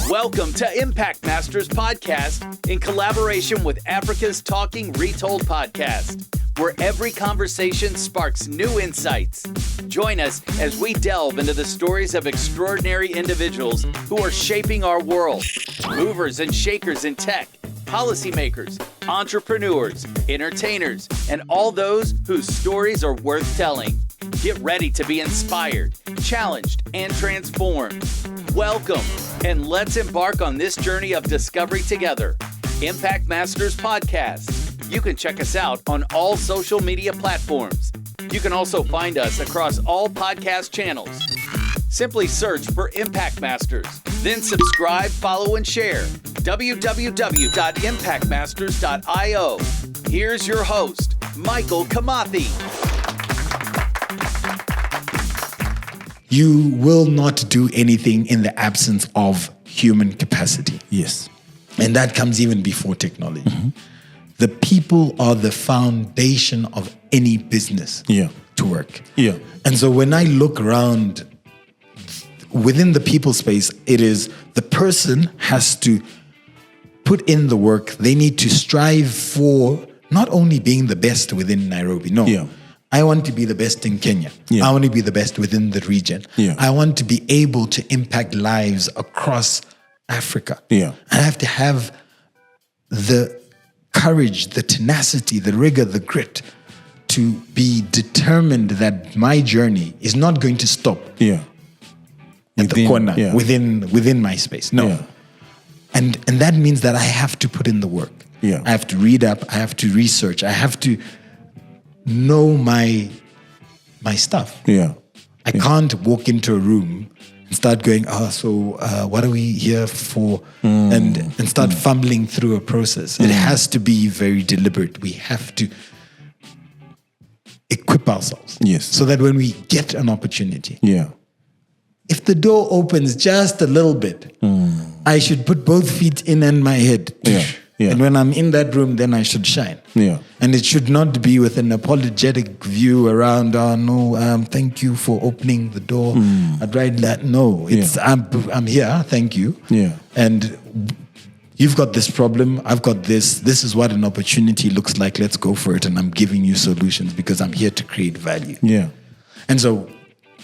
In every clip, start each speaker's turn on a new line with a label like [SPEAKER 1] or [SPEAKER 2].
[SPEAKER 1] Welcome to Impact Masters Podcast in collaboration with Africa's Talking Retold Podcast, where every conversation sparks new insights. Join us as we delve into the stories of extraordinary individuals who are shaping our world. Movers and shakers in tech, policymakers, entrepreneurs, entertainers, and all those whose stories are worth telling. Get ready to be inspired, challenged, and transformed. Welcome, and let's embark on this journey of discovery together. Impact Masters Podcast. You can check us out on all social media platforms. You can also find us across all podcast channels. Simply search for Impact Masters, then subscribe, follow, and share. www.impactmasters.io. Here's your host, Michael Kamathi.
[SPEAKER 2] You will not do anything in the absence of human capacity.
[SPEAKER 3] Yes.
[SPEAKER 2] And that comes even before technology.
[SPEAKER 3] Mm-hmm.
[SPEAKER 2] The people are the foundation of any business to work.
[SPEAKER 3] Yeah.
[SPEAKER 2] And so when I look around within the people space, it is the person has to put in the work. They need to strive for not only being the best within Nairobi. No.
[SPEAKER 3] Yeah.
[SPEAKER 2] I want to be the best in Kenya.
[SPEAKER 3] Yeah.
[SPEAKER 2] I want to be the best within the region.
[SPEAKER 3] Yeah.
[SPEAKER 2] I want to be able to impact lives across Africa.
[SPEAKER 3] Yeah.
[SPEAKER 2] I have to have the courage, the tenacity, the rigor, the grit to be determined that my journey is not going to stop at the corner within my space. No.
[SPEAKER 3] Yeah.
[SPEAKER 2] And that means that I have to put in the work.
[SPEAKER 3] Yeah.
[SPEAKER 2] I have to read up, I have to research, I have to know my stuff.
[SPEAKER 3] Yeah.
[SPEAKER 2] I can't walk into a room and start going, what are we here for? And start fumbling through a process. It has to be very deliberate. We have to equip ourselves.
[SPEAKER 3] Yes.
[SPEAKER 2] So that when we get an opportunity,
[SPEAKER 3] if
[SPEAKER 2] the door opens just a little bit, I should put both feet in and my head.
[SPEAKER 3] Yeah.
[SPEAKER 2] And when I'm in that room, then I should shine.
[SPEAKER 3] Yeah.
[SPEAKER 2] And it should not be with an apologetic view around, thank you for opening the door. I'd write that. No, it's I'm here, thank you.
[SPEAKER 3] Yeah.
[SPEAKER 2] And you've got this problem, I've got this. This is what an opportunity looks like. Let's go for it. And I'm giving you solutions because I'm here to create value.
[SPEAKER 3] Yeah.
[SPEAKER 2] And so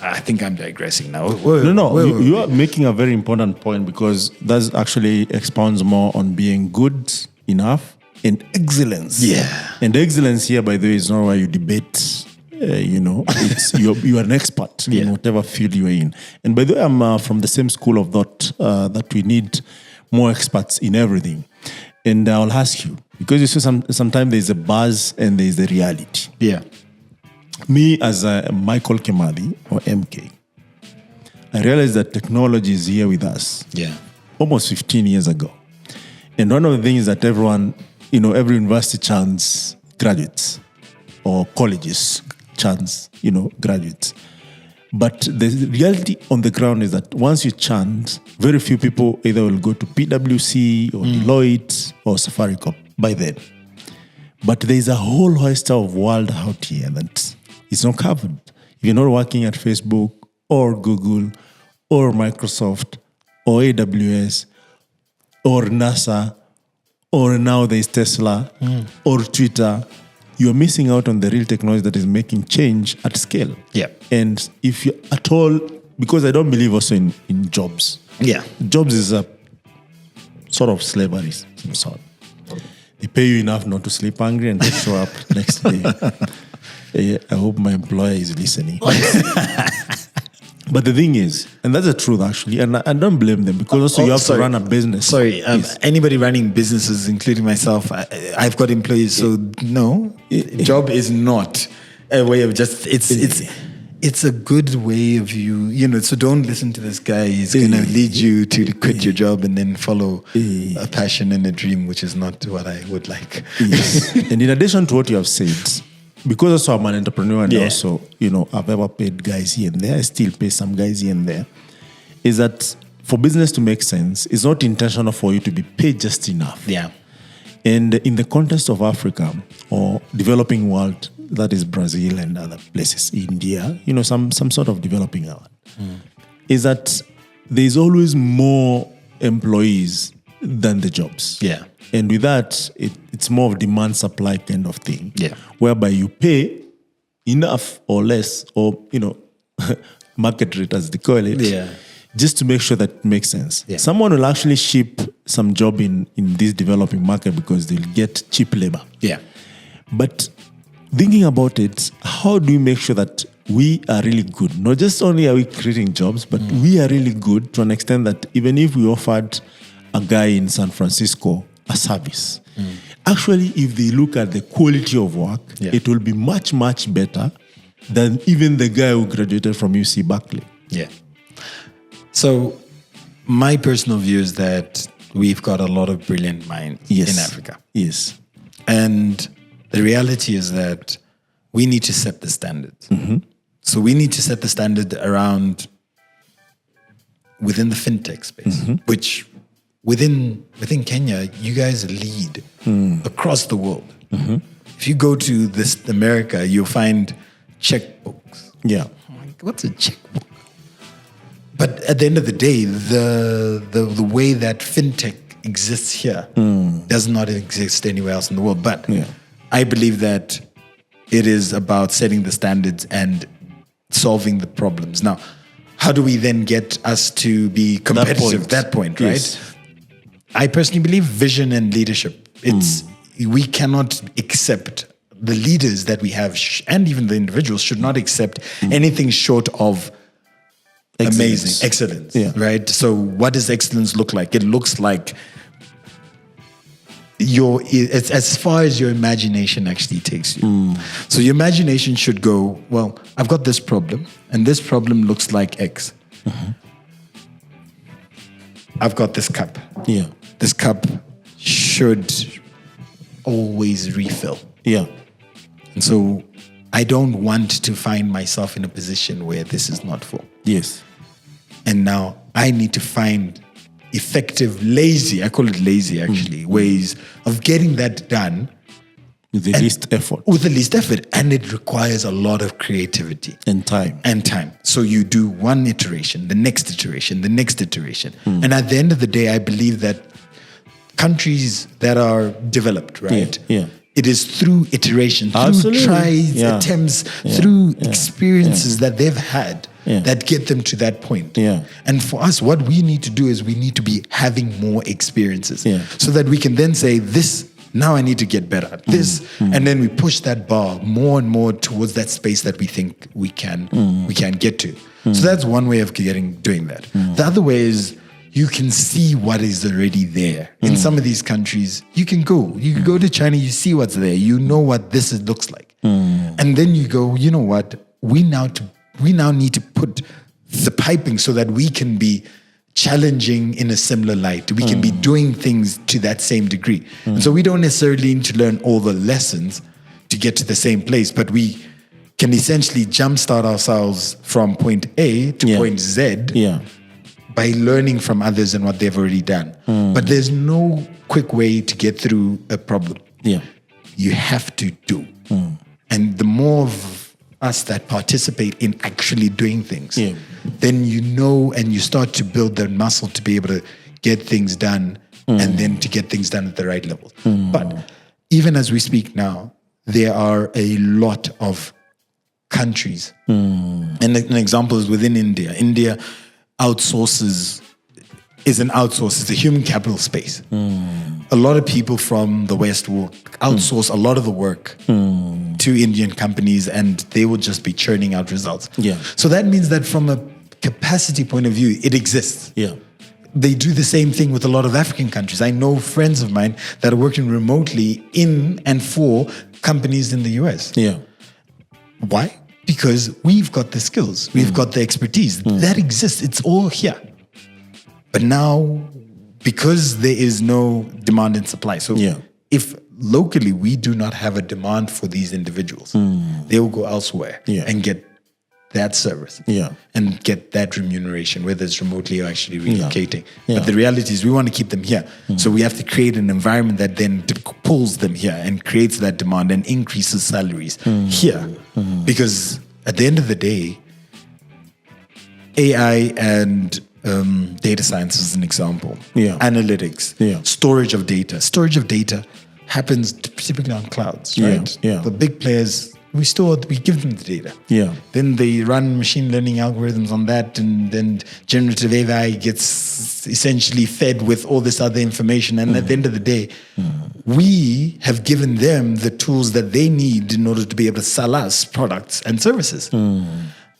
[SPEAKER 2] I think I'm digressing now.
[SPEAKER 3] You are making a very important point because that actually expounds more on being good enough and excellence.
[SPEAKER 2] Yeah.
[SPEAKER 3] And excellence here, by the way, is not where you debate. It's you are an expert in whatever field you are in. And by the way, I'm from the same school of thought that we need more experts in everything. And I'll ask you, because you see sometimes there's a buzz and there's the reality.
[SPEAKER 2] Yeah.
[SPEAKER 3] Me as a Michael Kemathi or MK, I realized that technology is here with us.
[SPEAKER 2] Yeah.
[SPEAKER 3] Almost 15 years ago. And one of the things that everyone, every university chants graduates or colleges chants, graduates. But the reality on the ground is that once you chant, very few people either will go to PwC or Deloitte or Safaricom by then. But there's a whole oyster of world out here that is not covered. If you're not working at Facebook or Google or Microsoft or AWS or NASA or now there's Tesla or Twitter, you're missing out on the real technology that is making change at scale.
[SPEAKER 2] Yeah.
[SPEAKER 3] And if you at all, because I don't believe also in jobs.
[SPEAKER 2] Yeah.
[SPEAKER 3] Jobs is a sort of slavery, some sort. They pay you enough not to sleep hungry and to show up next day. I hope my employer is listening. But the thing is, and that's the truth actually, and I don't blame them because also you have to run a business.
[SPEAKER 2] Anybody running businesses, including myself, I've got employees, so no, job is not a way of just, it's a good way of so don't listen to this guy. He's going to lead you to quit your job and then follow a passion and a dream, which is not what I would like.
[SPEAKER 3] Yes. And in addition to what you have said, because also I'm an entrepreneur and also, I've ever paid guys here and there, I still pay some guys here and there, is that for business to make sense, it's not intentional for you to be paid just enough.
[SPEAKER 2] Yeah.
[SPEAKER 3] And in the context of Africa or developing world, that is Brazil and other places, India, some sort of developing world, is that there's always more employees than the jobs.
[SPEAKER 2] Yeah.
[SPEAKER 3] And with that, it's more of demand supply kind of thing.
[SPEAKER 2] Yeah.
[SPEAKER 3] Whereby you pay enough or less, or market rate as they call it.
[SPEAKER 2] Yeah.
[SPEAKER 3] Just to make sure that it makes sense.
[SPEAKER 2] Yeah.
[SPEAKER 3] Someone will actually ship some job in this developing market because they'll get cheap labor.
[SPEAKER 2] Yeah.
[SPEAKER 3] But thinking about it, how do we make sure that we are really good? Not just only are we creating jobs, but we are really good to an extent that even if we offered a guy in San Francisco a service, actually, if they look at the quality of work, it will be much, much better than even the guy who graduated from UC Berkeley.
[SPEAKER 2] Yeah. So my personal view is that we've got a lot of brilliant minds in Africa.
[SPEAKER 3] Yes.
[SPEAKER 2] And the reality is that we need to set the standards. So we need to set the standard around within the fintech space, which within Kenya, you guys lead across the world. If you go to America, you'll find checkbooks.
[SPEAKER 3] Yeah.
[SPEAKER 2] What's a checkbook? But at the end of the day, the way that fintech exists here does not exist anywhere else in the world. But I believe that it is about setting the standards and solving the problems. Now, how do we then get us to be competitive? That point, right?
[SPEAKER 3] Yes.
[SPEAKER 2] I personally believe vision and leadership. We cannot accept the leaders that we have, and even the individuals should not accept anything short of amazing excellence, right? So what does excellence look like? It looks like it's as far as your imagination actually takes you. So your imagination should go, well, I've got this problem, and this problem looks like X. I've got this cup.
[SPEAKER 3] Yeah.
[SPEAKER 2] This cup should always refill.
[SPEAKER 3] Yeah.
[SPEAKER 2] And so I don't want to find myself in a position where this is not full.
[SPEAKER 3] Yes.
[SPEAKER 2] And now I need to find effective, I call it lazy actually, ways of getting that done.
[SPEAKER 3] With the least effort.
[SPEAKER 2] With the least effort. And it requires a lot of creativity.
[SPEAKER 3] And time.
[SPEAKER 2] So you do one iteration, the next iteration, the next iteration. And at the end of the day, I believe that countries that are developed, right?
[SPEAKER 3] Yeah.
[SPEAKER 2] It is through iteration, through
[SPEAKER 3] Absolutely.
[SPEAKER 2] tries, attempts, through experiences that they've had that get them to that point.
[SPEAKER 3] Yeah.
[SPEAKER 2] And for us, what we need to do is we need to be having more experiences so that we can then say, now I need to get better at this. And then we push that bar more and more towards that space that we think we can get to. So that's one way of doing that. The other way is you can see what is already there. In some of these countries, you can go to China, you see what's there, you know what this looks like. And then you go, you know what, we now need to put the piping so that we can be challenging in a similar light. We can be doing things to that same degree. And so we don't necessarily need to learn all the lessons to get to the same place, but we can essentially jumpstart ourselves from point A to point Z by learning from others and what they've already done. But there's no quick way to get through a problem. You have to do. And the more of us that participate in actually doing things, then you know, and you start to build the muscle to be able to get things done and then to get things done at the right level. But even as we speak now, there are a lot of countries. And an example is within India. India outsources, it's a human capital space. A lot of people from the West will outsource a lot of the work to Indian companies, and they will just be churning out results. So that means that from a capacity point of view, it exists. They do the same thing with a lot of African countries. I know friends of mine that are working remotely in and for companies in the US. Why? Because we've got the skills, we've got the expertise. That exists, it's all here. But now, because there is no demand and supply, so if locally we do not have a demand for these individuals, they will go elsewhere and get that service and get that remuneration, whether it's remotely or actually relocating. But the reality is we want to keep them here. So we have to create an environment that then pulls them here and creates that demand and increases salaries here. Because at the end of the day, AI and data science as an example.
[SPEAKER 3] Yeah.
[SPEAKER 2] Analytics.
[SPEAKER 3] Yeah.
[SPEAKER 2] Storage of data. Storage of data happens typically on clouds, right?
[SPEAKER 3] Yeah.
[SPEAKER 2] The big players, we give them the data.
[SPEAKER 3] Yeah.
[SPEAKER 2] Then they run machine learning algorithms on that, and then generative AI gets essentially fed with all this other information. And at the end of the day, we have given them the tools that they need in order to be able to sell us products and services.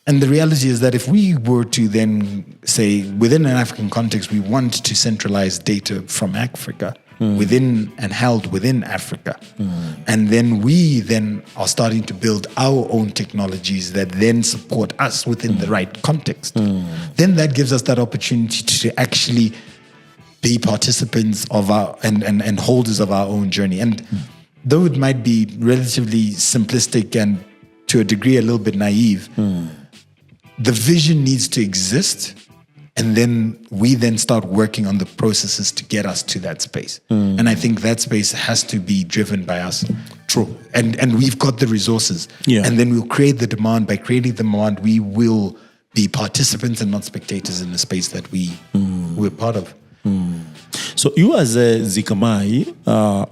[SPEAKER 2] And the reality is that if we were to then say, within an African context, we want to centralize data from Africa, within and held within Africa. And then we then are starting to build our own technologies that then support us within the right context. Then that gives us that opportunity to actually be participants of our and holders of our own journey. And though it might be relatively simplistic and to a degree a little bit naive, the vision needs to exist. And then we then start working on the processes to get us to that space. And I think that space has to be driven by us.
[SPEAKER 3] True.
[SPEAKER 2] And we've got the resources.
[SPEAKER 3] Yeah.
[SPEAKER 2] And then we'll create the demand. By creating the demand, we will be participants and not spectators in the space that we're part of.
[SPEAKER 3] So you as a Dzikamai,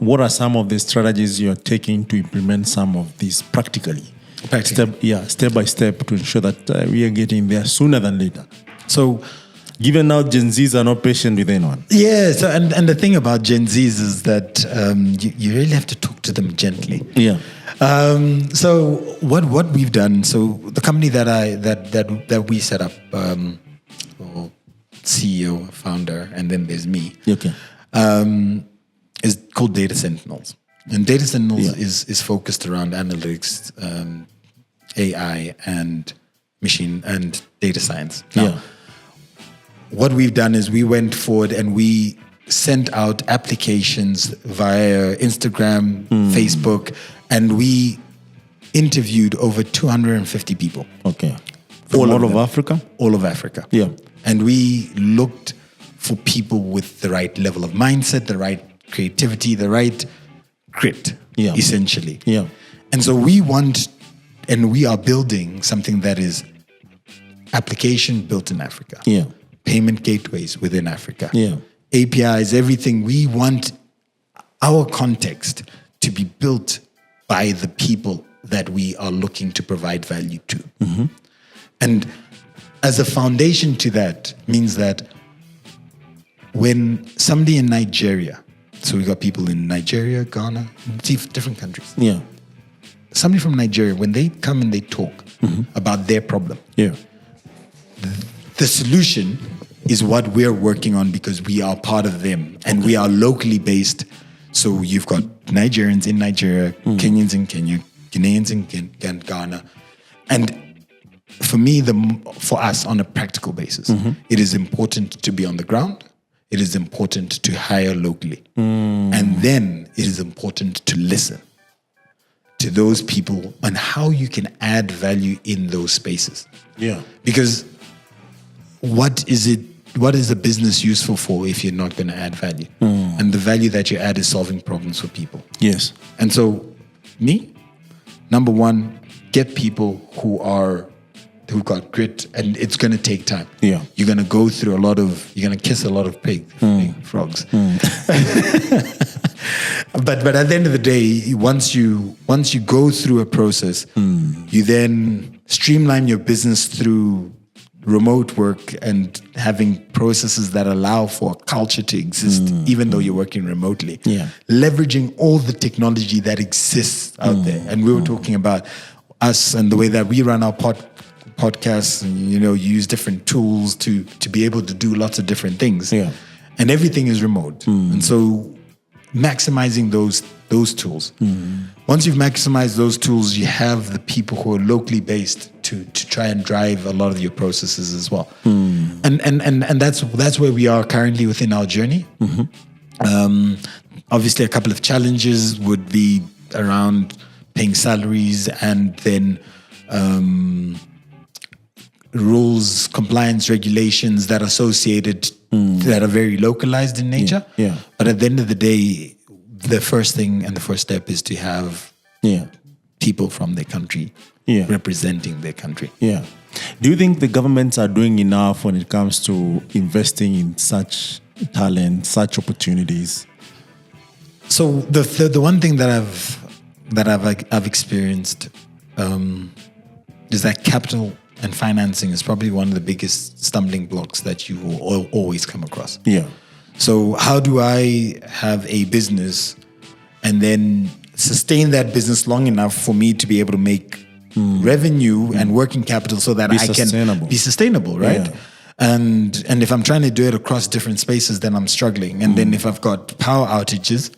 [SPEAKER 3] what are some of the strategies you're taking to implement some of these practically? Step by step to ensure that we are getting there sooner than later.
[SPEAKER 2] So,
[SPEAKER 3] given now Gen Zs are not patient with anyone.
[SPEAKER 2] Yeah, so and the thing about Gen Zs is that you really have to talk to them gently.
[SPEAKER 3] Yeah.
[SPEAKER 2] So what we've done, so the company that we set up, CEO, founder, and then there's me.
[SPEAKER 3] Okay.
[SPEAKER 2] Is called Data Sentinels. And Data Sentinels is focused around analytics, AI, and machine and data science. Now, what we've done is we went forward and we sent out applications via Instagram, Facebook, and we interviewed over 250 people.
[SPEAKER 3] Okay. All of Africa?
[SPEAKER 2] All of Africa.
[SPEAKER 3] Yeah.
[SPEAKER 2] And we looked for people with the right level of mindset, the right creativity, the right grit, essentially.
[SPEAKER 3] Yeah.
[SPEAKER 2] And so we want, and we are building something that is application built in Africa.
[SPEAKER 3] Yeah.
[SPEAKER 2] Payment gateways within Africa.
[SPEAKER 3] Yeah.
[SPEAKER 2] APIs, everything. We want our context to be built by the people that we are looking to provide value to.
[SPEAKER 3] Mm-hmm.
[SPEAKER 2] And as a foundation to that means that when somebody in Nigeria, so we got people in Nigeria, Ghana, different countries.
[SPEAKER 3] Yeah.
[SPEAKER 2] Somebody from Nigeria, when they come and they talk about their problem, the solution is what we're working on because we are part of them and we are locally based. So you've got Nigerians in Nigeria, Kenyans in Kenya, Ghanaians in Ghana. And for me, for us on a practical basis, it is important to be on the ground. It is important to hire locally. And then it is important to listen to those people and how you can add value in those spaces.
[SPEAKER 3] Yeah.
[SPEAKER 2] Because what is a business useful for if you're not going to add value? And the value that you add is solving problems for people.
[SPEAKER 3] Yes.
[SPEAKER 2] And so me, number one, get people who've got grit, and it's going to take time.
[SPEAKER 3] Yeah.
[SPEAKER 2] You're going to go through you're going to kiss a lot of pig frogs. But at the end of the day, once you go through a process, you then streamline your business through remote work and having processes that allow for a culture to exist, even though you're working remotely.
[SPEAKER 3] Yeah.
[SPEAKER 2] Leveraging all the technology that exists out there. And we were talking about us and the way that we run our podcasts, and use different tools to be able to do lots of different things.
[SPEAKER 3] Yeah.
[SPEAKER 2] And everything is remote. And so maximizing those tools. Once you've maximized those tools, you have the people who are locally based to try and drive a lot of your processes as well. And that's where we are currently within our journey. Obviously, a couple of challenges would be around paying salaries and then rules, compliance, regulations that are associated that are very localized in nature.
[SPEAKER 3] Yeah.
[SPEAKER 2] But at the end of the day, the first thing and the first step is to have people from their country representing their country.
[SPEAKER 3] Yeah. Do you think the governments are doing enough when it comes to investing in such talent, such opportunities?
[SPEAKER 2] So the one thing that I've experienced is that capital and financing is probably one of the biggest stumbling blocks that you will always come across.
[SPEAKER 3] Yeah.
[SPEAKER 2] So how do I have a business and then sustain that business long enough for me to be able to make revenue and working capital so that I can be sustainable, right?
[SPEAKER 3] Yeah.
[SPEAKER 2] And if I'm trying to do it across different spaces, then I'm struggling. And then if I've got power outages,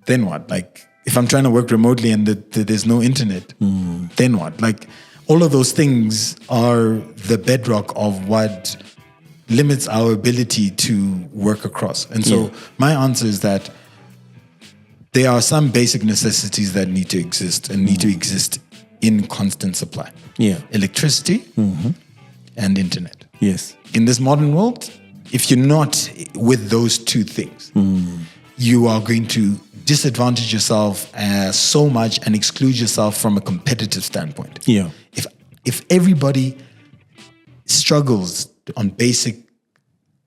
[SPEAKER 2] then what? Like if I'm trying to work remotely and there's no internet, then what? Like all of those things are the bedrock of what limits our ability to work across. And so my answer is that there are some basic necessities that need to exist and need to exist in constant supply.
[SPEAKER 3] Yeah.
[SPEAKER 2] Electricity and internet.
[SPEAKER 3] Yes.
[SPEAKER 2] In this modern world, if you're not with those two things, you are going to disadvantage yourself so much and exclude yourself from a competitive standpoint.
[SPEAKER 3] Yeah.
[SPEAKER 2] If everybody struggles on basic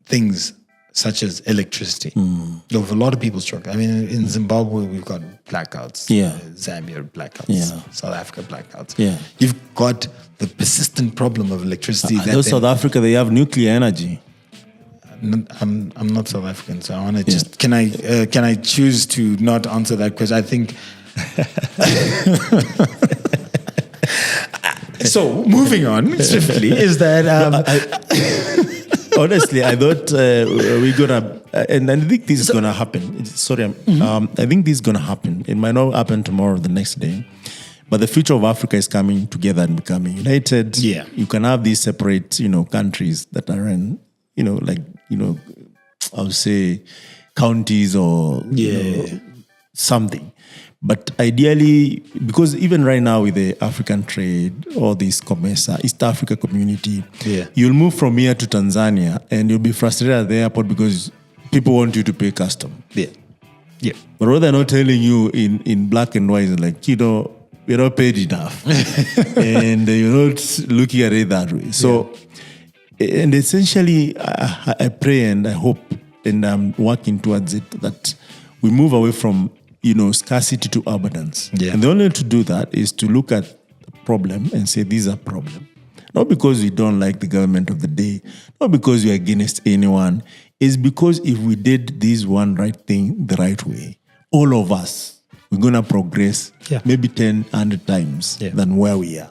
[SPEAKER 2] things such as electricity, a lot of people struggle. I mean, in Zimbabwe, we've got blackouts.
[SPEAKER 3] Yeah.
[SPEAKER 2] Zambia, blackouts.
[SPEAKER 3] Yeah.
[SPEAKER 2] South Africa, blackouts.
[SPEAKER 3] Yeah.
[SPEAKER 2] You've got the persistent problem of electricity.
[SPEAKER 3] South Africa, they have nuclear energy.
[SPEAKER 2] I'm not South African, so I want to just can I choose to not answer that question? I think. So moving on swiftly is that
[SPEAKER 3] honestly, I thought we're gonna, and I think this is gonna happen. Sorry, I think this is gonna happen. It might not happen tomorrow or the next day, but the future of Africa is coming together and becoming united.
[SPEAKER 2] Yeah,
[SPEAKER 3] you can have these separate, countries that are in, I would say counties or something. But ideally, because even right now with the African trade or this COMESA, East Africa community, you'll move from here to Tanzania and you'll be frustrated at the airport because people want you to pay custom.
[SPEAKER 2] Yeah.
[SPEAKER 3] But what they're not telling you in black and white is like, you're not paid enough. And you're not looking at it that way. So, and essentially, I pray and I hope and I'm working towards it that we move away from scarcity to abundance.
[SPEAKER 2] Yeah.
[SPEAKER 3] And the only way to do that is to look at the problem and say, these are problems. Not because we don't like the government of the day, not because we're against anyone. It's because if we did this one right thing the right way, all of us, we're going to progress maybe 10, 100 times than where we are.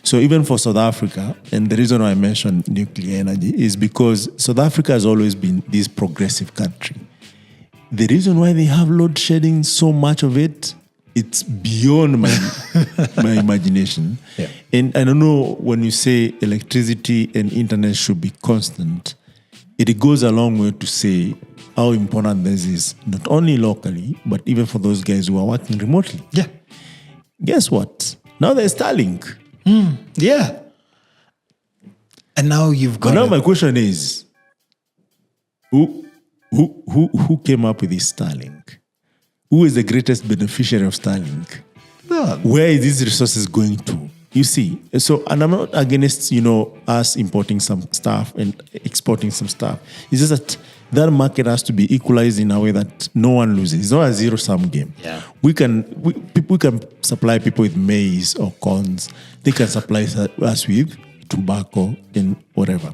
[SPEAKER 3] So even for South Africa, and the reason why I mentioned nuclear energy is because South Africa has always been this progressive country. The reason why they have load shedding, so much of it, it's beyond my imagination. Yeah. And I don't know, when you say electricity and internet should be constant, it goes a long way to say how important this is, not only locally, but even for those guys who are working remotely.
[SPEAKER 2] Yeah.
[SPEAKER 3] Guess what? Now there's Starlink.
[SPEAKER 2] Yeah. And now you've got...
[SPEAKER 3] But now my question is, Who came up with this Starlink? Who is the greatest beneficiary of Starlink? Where is these resources going to? You see, so, and I'm not against, us importing some stuff and exporting some stuff. It's just that market has to be equalized in a way that no one loses. It's not a zero-sum game.
[SPEAKER 2] Yeah.
[SPEAKER 3] We can supply people with maize or corns. They can supply us with tobacco and whatever.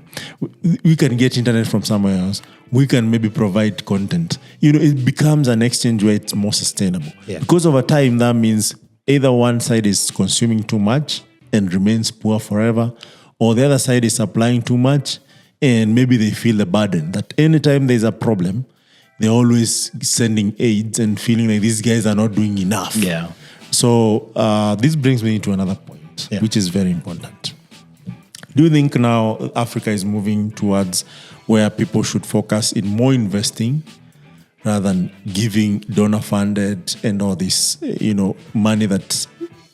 [SPEAKER 3] We can get internet from somewhere else. We can maybe provide content. It becomes an exchange where it's more sustainable.
[SPEAKER 2] Yeah.
[SPEAKER 3] Because over time, that means either one side is consuming too much and remains poor forever, or the other side is supplying too much and maybe they feel the burden that anytime there's a problem, they're always sending aids and feeling like these guys are not doing enough.
[SPEAKER 2] Yeah.
[SPEAKER 3] So this brings me to another point, which is very important. Do you think now Africa is moving towards where people should focus in more investing rather than giving donor-funded and all this, money that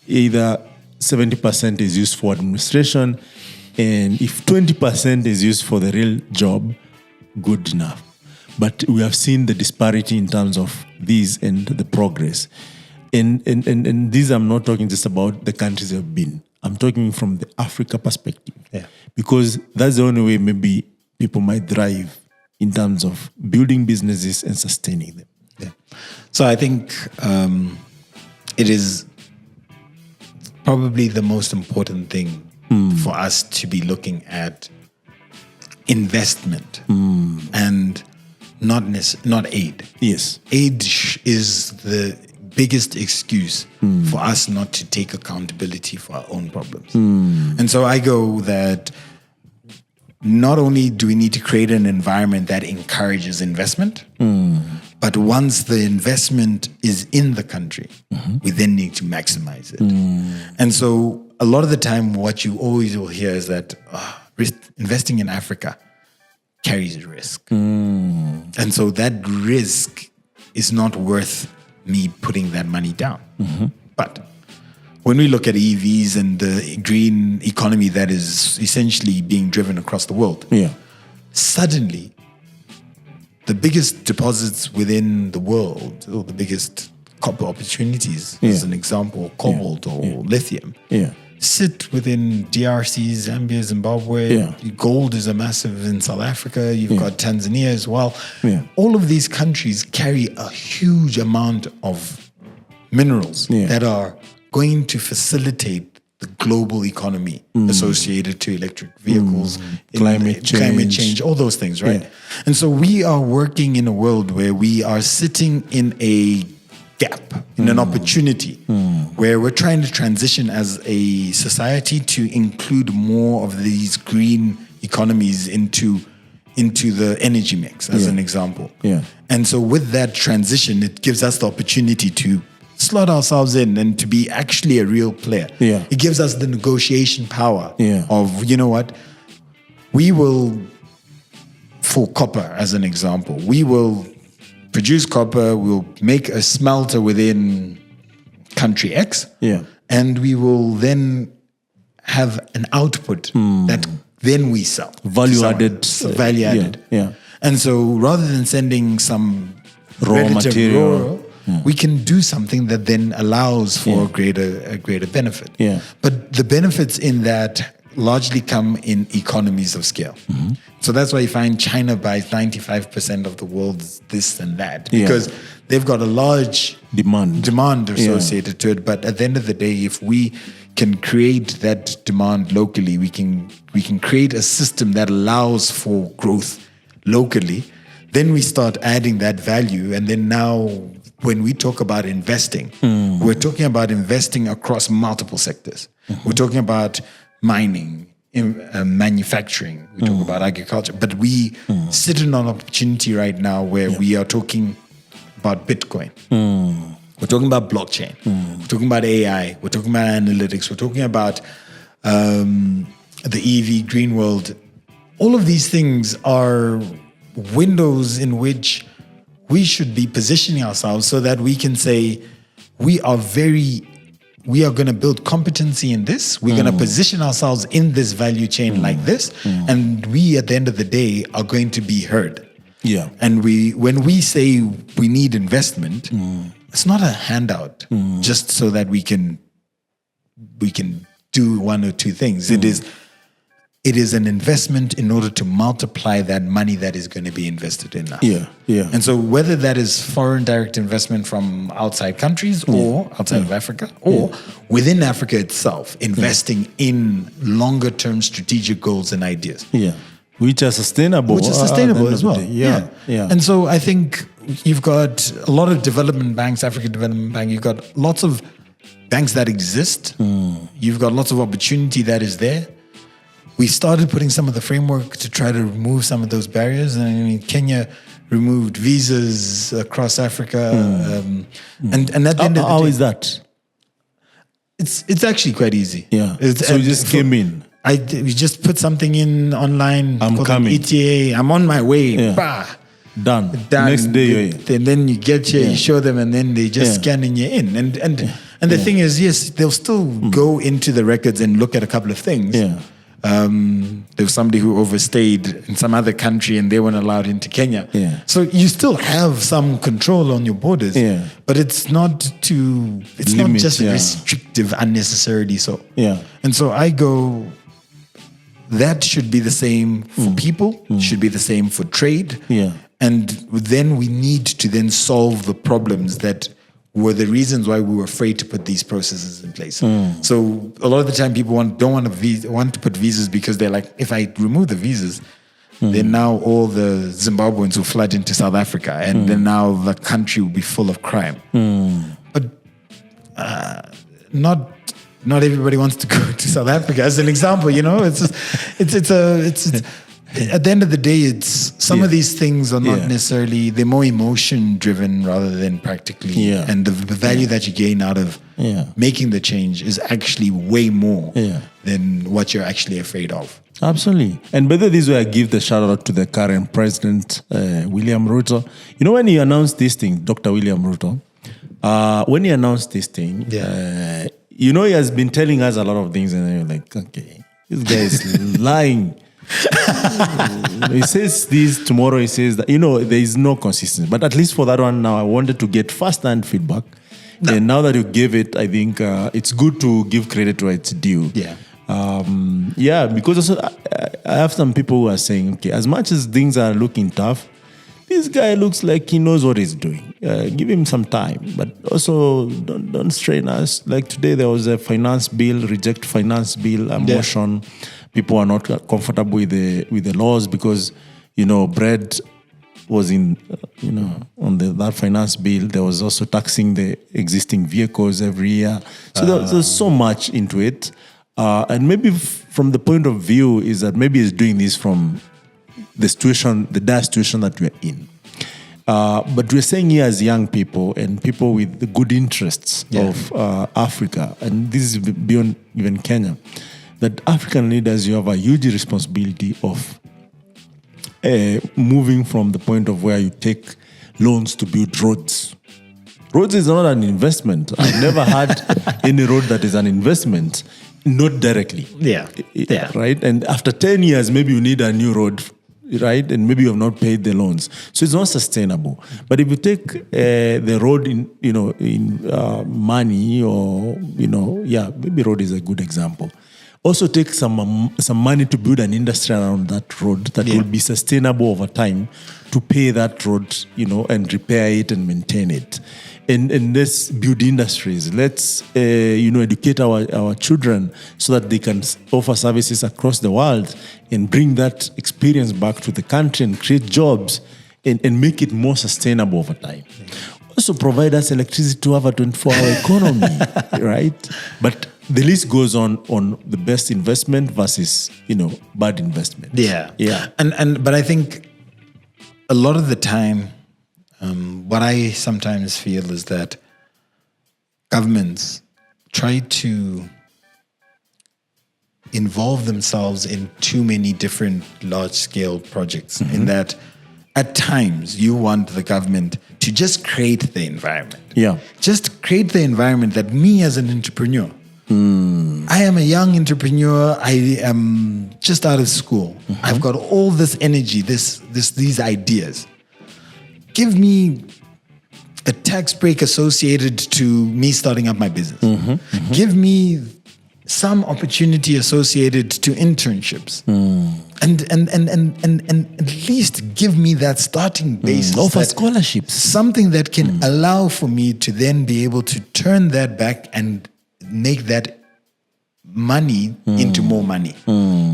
[SPEAKER 3] either 70% is used for administration, and if 20% is used for the real job, good enough. But we have seen the disparity in terms of these and the progress. And these, I'm not talking just about the countries I've been. I'm talking from the Africa perspective. because that's the only way maybe people might thrive in terms of building businesses and sustaining them.
[SPEAKER 2] Yeah. So I think it is probably the most important thing for us to be looking at investment and not aid.
[SPEAKER 3] Yes.
[SPEAKER 2] Aid is the biggest excuse for us not to take accountability for our own problems. And so I go that not only do we need to create an environment that encourages investment, but once the investment is in the country, we then need to maximize it. And so a lot of the time, what you always will hear is that investing in Africa carries risk. And so that risk is not worth me putting that money down. But when we look at EVs and the green economy that is essentially being driven across the world, suddenly the biggest deposits within the world, or the biggest copper opportunities, as an example, cobalt or lithium, sit within DRC, Zambia, Zimbabwe. Gold is a massive in South Africa. You've got Tanzania as well. All of these countries carry a huge amount of minerals that are going to facilitate the global economy associated to electric vehicles,
[SPEAKER 3] climate
[SPEAKER 2] change, all those things, right? And so we are working in a world where we are sitting in a gap, in an opportunity where we're trying to transition as a society to include more of these green economies into the energy mix, as an example. And so with that transition, it gives us the opportunity to slot ourselves in and to be actually a real player. It gives us the negotiation power of, you know what, we will, for copper as an example, we will produce copper, we'll make a smelter within country X, and we will then have an output that then we sell.
[SPEAKER 3] Value added.
[SPEAKER 2] And so rather than sending some
[SPEAKER 3] raw material,
[SPEAKER 2] we can do something that then allows for a greater benefit. But the benefits in that largely come in economies of scale. So that's why you find China buys 95% of the world's this and that, because they've got a large demand associated to it. But at the end of the day, if we can create that demand locally, we can create a system that allows for growth locally. Then we start adding that value. And then now when we talk about investing, we're talking about investing across multiple sectors. We're talking about mining, manufacturing, we talk about agriculture, but we sit in an opportunity right now where we are talking about Bitcoin. We're talking about blockchain. We're talking about AI. We're talking about analytics. We're talking about the EV green world. All of these things are windows in which we should be positioning ourselves so that we can say we are going to build competency in this. We're going to position ourselves in this value chain like this. And we, at the end of the day, are going to be heard. And when we say we need investment, it's not a handout just so that we can do one or two things. It is an investment in order to multiply that money that is going to be invested in us. And so whether that is foreign direct investment from outside countries or outside of Africa or within Africa itself, investing in longer term strategic goals and ideas.
[SPEAKER 3] Which are sustainable.
[SPEAKER 2] As well. And so I think you've got a lot of development banks, African Development Bank, you've got lots of banks that exist. You've got lots of opportunity that is there. We started putting some of the framework to try to remove some of those barriers. And I mean, Kenya removed visas across Africa. And at the end of the day,
[SPEAKER 3] how is that?
[SPEAKER 2] It's actually quite easy.
[SPEAKER 3] So you just came in.
[SPEAKER 2] We just put something in online.
[SPEAKER 3] I'm coming.
[SPEAKER 2] ETA. I'm on my way. Bah.
[SPEAKER 3] Done. Next day.
[SPEAKER 2] And then you get here, you show them, and then they just scan and you're in. And the thing is, yes, they'll still go into the records and look at a couple of things. There was somebody who overstayed in some other country and they weren't allowed into Kenya. So you still have some control on your borders, but it's not just restrictive unnecessarily so. And so I go, that should be the same for people, should be the same for trade.
[SPEAKER 3] Yeah.
[SPEAKER 2] And then we need to then solve the problems that were the reasons why we were afraid to put these processes in place. So a lot of the time people want to put visas because they're like, if I remove the visas, then now all the Zimbabweans will flood into South Africa, and then now the country will be full of crime. But not everybody wants to go to South Africa. As an example, it's at the end of the day, it's some of these things are not necessarily, they're more emotion driven rather than practically.
[SPEAKER 3] Yeah.
[SPEAKER 2] And the value that you gain out of making the change is actually way more than what you're actually afraid of.
[SPEAKER 3] Absolutely. And by the way, this is where I give the shout out to the current president, William Ruto. When he announced this thing, Dr. William Ruto, when he announced this thing, he has been telling us a lot of things, and you're like, okay, this guy is lying. He says this, tomorrow he says that, there is no consistency. But at least for that one now, I wanted to get first-hand feedback. No. And now that you gave it, I think it's good to give credit where it's due.
[SPEAKER 2] Yeah.
[SPEAKER 3] Because also I have some people who are saying, okay, as much as things are looking tough, this guy looks like he knows what he's doing. Give him some time, but also don't strain us. Like today, there was a reject finance bill, motion. People are not comfortable with the laws because, bread was in, on that finance bill. There was also taxing the existing vehicles every year. So there's so much into it. And maybe from the point of view is that maybe he's doing this from the dire situation that we're in. But we're saying here as young people and people with the good interests of Africa, and this is beyond even Kenya, that African leaders, you have a huge responsibility of moving from the point of where you take loans to build roads. Roads is not an investment. I've never had any road that is an investment, not directly.
[SPEAKER 2] Yeah.
[SPEAKER 3] Right? And after 10 years, maybe you need a new road, right? And maybe you have not paid the loans. So it's not sustainable. But if you take the road in money or, maybe road is a good example. Also take some money to build an industry around that road that will be sustainable over time to pay that road, and repair it and maintain it. And let's build industries. Let's, educate our children so that they can offer services across the world and bring that experience back to the country and create jobs and make it more sustainable over time. Also provide us electricity to have a 24-hour economy, right? But the list goes on the best investment versus, bad investment.
[SPEAKER 2] Yeah. But I think a lot of the time, what I sometimes feel is that governments try to involve themselves in too many different large-scale projects, in that at times you want the government to just create the environment.
[SPEAKER 3] Yeah.
[SPEAKER 2] Just create the environment that me as an entrepreneur, I am a young entrepreneur. I am just out of school. I've got all this energy, these ideas. Give me a tax break associated to me starting up my business. Give me some opportunity associated to internships. And at least give me that starting basis.
[SPEAKER 3] Offer scholarships.
[SPEAKER 2] Something that can allow for me to then be able to turn that back and make that money into more money,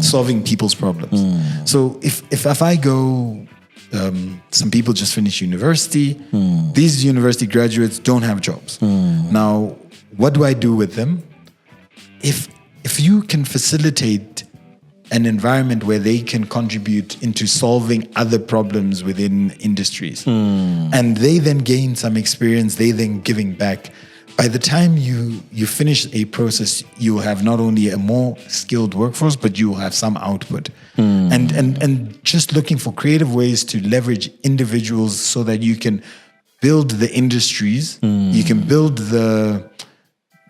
[SPEAKER 2] solving people's problems. So if I go, some people just finish university. These university graduates don't have jobs. Now, what do I do with them? If you can facilitate an environment where they can contribute into solving other problems within industries, and they then gain some experience, they then giving back. By the time you finish a process, you will have not only a more skilled workforce, but you will have some output. And just looking for creative ways to leverage individuals so that you can build the industries, you can build the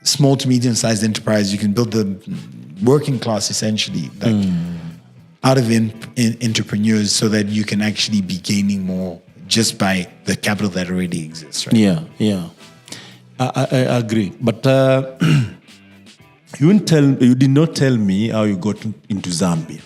[SPEAKER 2] small to medium-sized enterprise, you can build the working class essentially, like out of entrepreneurs, so that you can actually be gaining more just by the capital that already exists. Right?
[SPEAKER 3] Yeah. I agree, but you did not tell me how you got into Zambia.